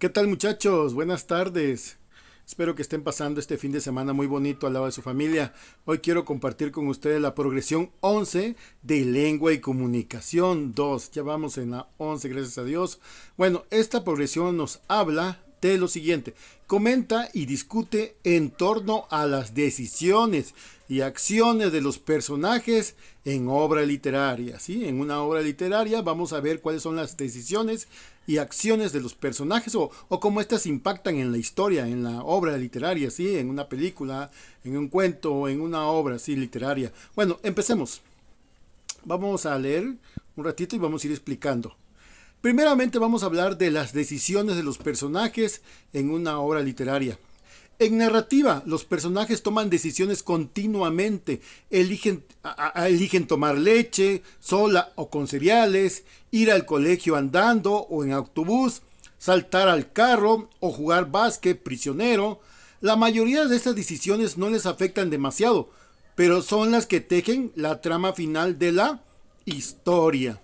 ¿Qué tal, muchachos? Buenas tardes. Espero que estén pasando este fin de semana muy bonito al lado de su familia. Hoy quiero compartir con ustedes la progresión 11 de lengua y comunicación 2. Ya vamos en la 11, gracias a Dios. Bueno, esta progresión nos habla de lo siguiente. Comenta y discute en torno a las decisiones y acciones de los personajes en obra literaria. ¿Sí? En una obra literaria vamos a ver cuáles son las decisiones y acciones de los personajes o cómo éstas impactan en la historia, en la obra literaria, ¿sí? En una película, en un cuento, en una obra ¿sí? literaria. Bueno, empecemos. Vamos a leer un ratito y vamos a ir explicando. Primeramente vamos a hablar de las decisiones de los personajes en una obra literaria. En narrativa, los personajes toman decisiones continuamente. Eligen tomar leche, sola o con cereales, ir al colegio andando o en autobús, saltar al carro o jugar básquet prisionero. La mayoría de estas decisiones no les afectan demasiado, pero son las que tejen la trama final de la historia.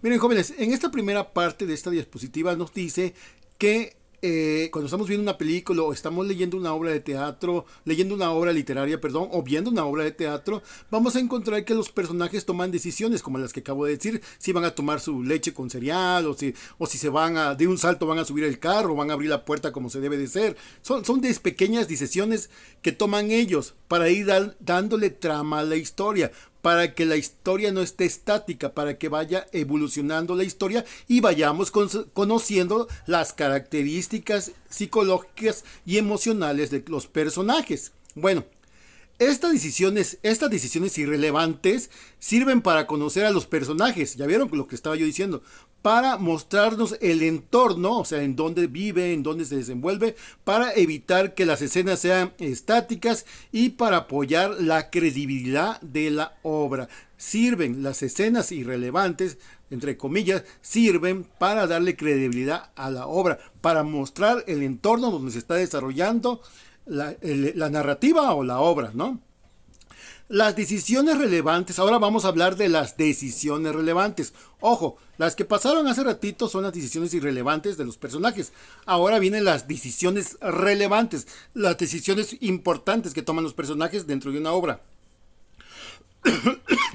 Miren, jóvenes, en esta primera parte de esta diapositiva nos dice que cuando estamos viendo una película o estamos leyendo una obra de teatro, leyendo una obra literaria, perdón, o viendo una obra de teatro, vamos a encontrar que los personajes toman decisiones como las que acabo de decir, si van a tomar su leche con cereal o si se van a, de un salto van a subir el carro, van a abrir la puerta como se debe de ser. Son pequeñas decisiones que toman ellos para ir dándole trama a la historia, para que la historia no esté estática, para que vaya evolucionando la historia y vayamos conociendo las características psicológicas y emocionales de los personajes. Bueno, estas decisiones irrelevantes sirven para conocer a los personajes. Ya vieron lo que estaba yo diciendo. Para mostrarnos el entorno, o sea, en dónde vive, en dónde se desenvuelve, para evitar que las escenas sean estáticas y para apoyar la credibilidad de la obra. Sirven las escenas irrelevantes, entre comillas, sirven para darle credibilidad a la obra, para mostrar el entorno donde se está desarrollando la narrativa o la obra, ¿no? Las decisiones relevantes, ahora vamos a hablar de las decisiones relevantes. Ojo, las que pasaron hace ratito son las decisiones irrelevantes de los personajes. Ahora vienen las decisiones relevantes, las decisiones importantes que toman los personajes dentro de una obra.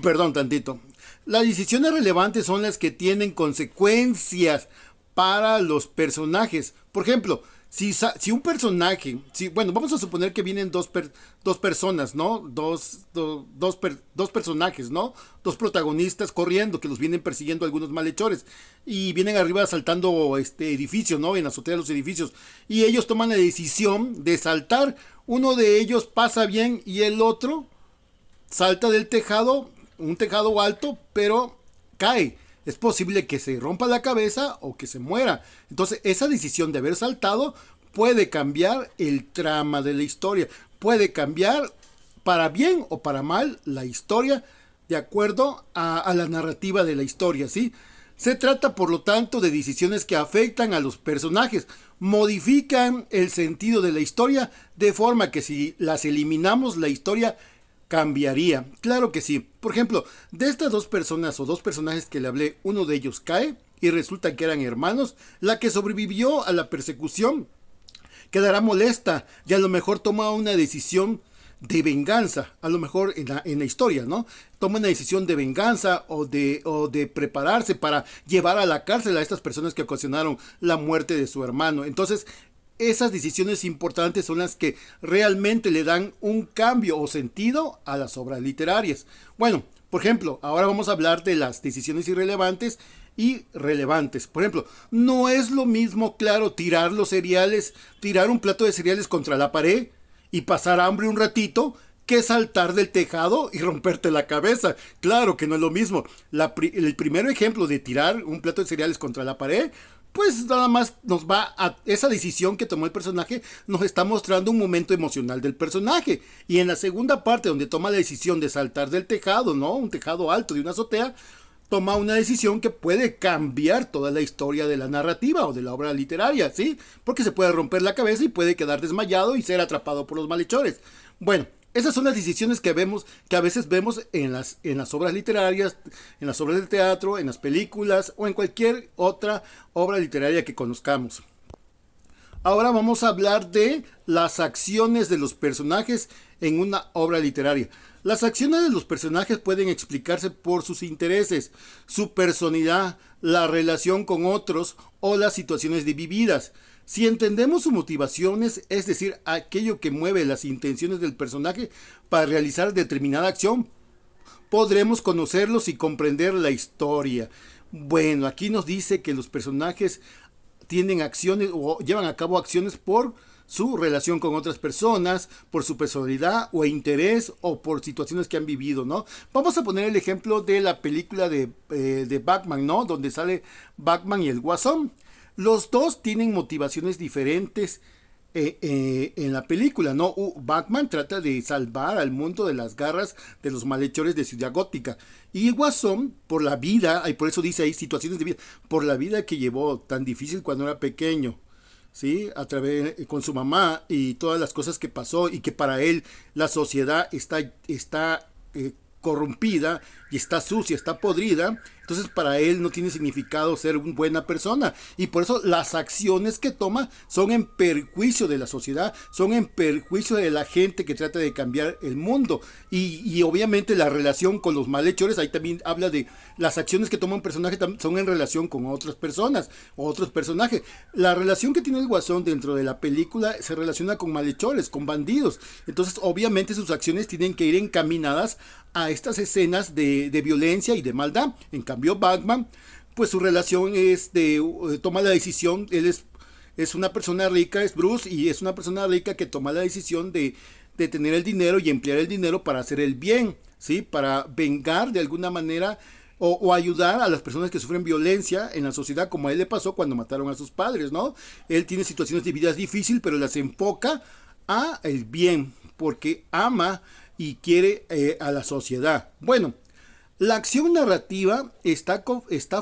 Perdón, tantito. Las decisiones relevantes son las que tienen consecuencias para los personajes. Por ejemplo, si un personaje, bueno, vamos a suponer que vienen dos personas, ¿no? Dos personajes, ¿no? Dos protagonistas corriendo, que los vienen persiguiendo algunos malhechores. Y vienen arriba saltando edificios, ¿no? En la azotea de los edificios. Y ellos toman la decisión de saltar. Uno de ellos pasa bien y el otro salta del tejado, un tejado alto, pero cae. Es posible que se rompa la cabeza o que se muera. Entonces, esa decisión de haber saltado puede cambiar el trama de la historia. Puede cambiar para bien o para mal la historia de acuerdo a la narrativa de la historia, ¿sí? Se trata, por lo tanto, de decisiones que afectan a los personajes, modifican el sentido de la historia de forma que si las eliminamos, la historia cambiaría. Claro que sí. Por ejemplo, de estas dos personas o dos personajes que le hablé, uno de ellos cae y resulta que eran hermanos. La que sobrevivió a la persecución quedará molesta y a lo mejor toma una decisión de venganza, a lo mejor en la historia, ¿no? Toma una decisión de venganza o de prepararse para llevar a la cárcel a estas personas que ocasionaron la muerte de su hermano. Entonces, esas decisiones importantes son las que realmente le dan un cambio o sentido a las obras literarias. Bueno, por ejemplo, ahora vamos a hablar de las decisiones irrelevantes y relevantes. Por ejemplo, no es lo mismo, claro, tirar un plato de cereales contra la pared y pasar hambre un ratito que saltar del tejado y romperte la cabeza. Claro que no es lo mismo. El primer ejemplo de tirar un plato de cereales contra la pared, pues nada más nos va a esa decisión que tomó el personaje, nos está mostrando un momento emocional del personaje. Y en la segunda parte, donde toma la decisión de saltar del tejado, ¿no? Un tejado alto de una azotea, toma una decisión que puede cambiar toda la historia de la narrativa o de la obra literaria, ¿sí? Porque se puede romper la cabeza y puede quedar desmayado y ser atrapado por los malhechores. Bueno, esas son las decisiones que a veces vemos en las obras literarias, en las obras de teatro, en las películas o en cualquier otra obra literaria que conozcamos. Ahora vamos a hablar de las acciones de los personajes en una obra literaria. Las acciones de los personajes pueden explicarse por sus intereses, su personalidad, la relación con otros o las situaciones vividas. Si entendemos sus motivaciones, es decir, aquello que mueve las intenciones del personaje para realizar determinada acción, podremos conocerlos y comprender la historia. Bueno, aquí nos dice que los personajes tienen acciones o llevan a cabo acciones por su relación con otras personas, por su personalidad o interés o por situaciones que han vivido, ¿no? Vamos a poner el ejemplo de la película de Batman, ¿no? Donde sale Batman y el Guasón. Los dos tienen motivaciones diferentes en la película, ¿no? Batman trata de salvar al mundo de las garras de los malhechores de Ciudad Gótica. Y el Guasón, por la vida, y por eso dice ahí situaciones de vida, por la vida que llevó tan difícil cuando era pequeño, ¿sí? A través con su mamá y todas las cosas que pasó y que para él la sociedad está corrompida y está sucia, está podrida. Entonces para él no tiene significado ser una buena persona y por eso las acciones que toma son en perjuicio de la sociedad, son en perjuicio de la gente que trata de cambiar el mundo y obviamente la relación con los malhechores, ahí también habla de las acciones que toma un personaje son en relación con otras personas o otros personajes. La relación que tiene el Guasón dentro de la película se relaciona con malhechores, con bandidos, entonces obviamente sus acciones tienen que ir encaminadas a estas escenas de violencia y de maldad. En cambio Batman, pues su relación es toma la decisión, él es una persona rica, es Bruce, y es una persona rica que toma la decisión de tener el dinero y emplear el dinero para hacer el bien, ¿sí? Para vengar de alguna manera o ayudar a las personas que sufren violencia en la sociedad, como a él le pasó cuando mataron a sus padres, ¿no? Él tiene situaciones de vida difíciles, pero las enfoca a el bien, porque ama y quiere a la sociedad. Bueno, la acción narrativa está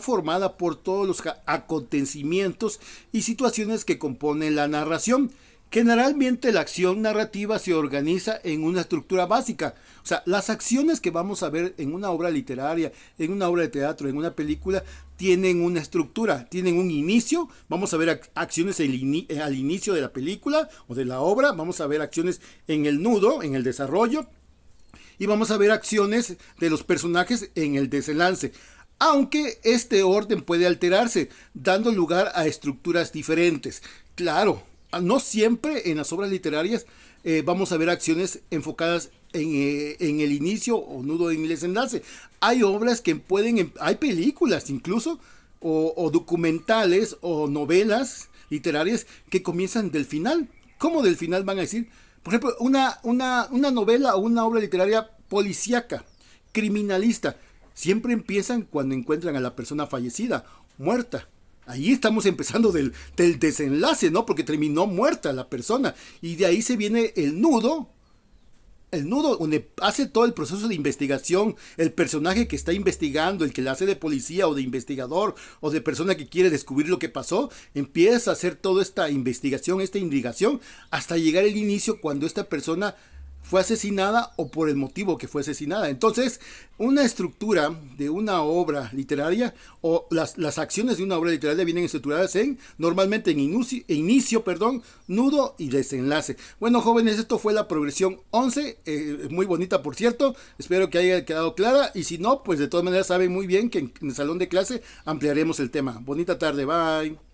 formada por todos los acontecimientos y situaciones que componen la narración. Generalmente la acción narrativa se organiza en una estructura básica. O sea, las acciones que vamos a ver en una obra literaria, en una obra de teatro, en una película, tienen una estructura, tienen un inicio. Vamos a ver acciones al inicio de la película o de la obra. Vamos a ver acciones en el nudo, en el desarrollo. Y vamos a ver acciones de los personajes en el desenlace. Aunque este orden puede alterarse, dando lugar a estructuras diferentes. Claro, no siempre en las obras literarias vamos a ver acciones enfocadas en el inicio o nudo en el desenlace. Hay obras que hay películas incluso, o documentales o novelas literarias que comienzan del final. ¿Cómo del final van a decir? Por ejemplo, una novela o una obra literaria policíaca, criminalista, siempre empiezan cuando encuentran a la persona fallecida, muerta. Ahí estamos empezando del desenlace, ¿no? Porque terminó muerta la persona. Y de ahí se viene el nudo donde hace todo el proceso de investigación, el personaje que está investigando, el que la hace de policía o de investigador o de persona que quiere descubrir lo que pasó, empieza a hacer toda esta investigación, esta indagación, hasta llegar el inicio cuando esta persona fue asesinada o por el motivo que fue asesinada. Entonces, una estructura de una obra literaria o las acciones de una obra literaria vienen estructuradas normalmente en inicio, nudo y desenlace. Bueno, jóvenes, esto fue la progresión 11, muy bonita por cierto, espero que haya quedado clara y si no, pues de todas maneras saben muy bien que en el salón de clase ampliaremos el tema. Bonita tarde, bye.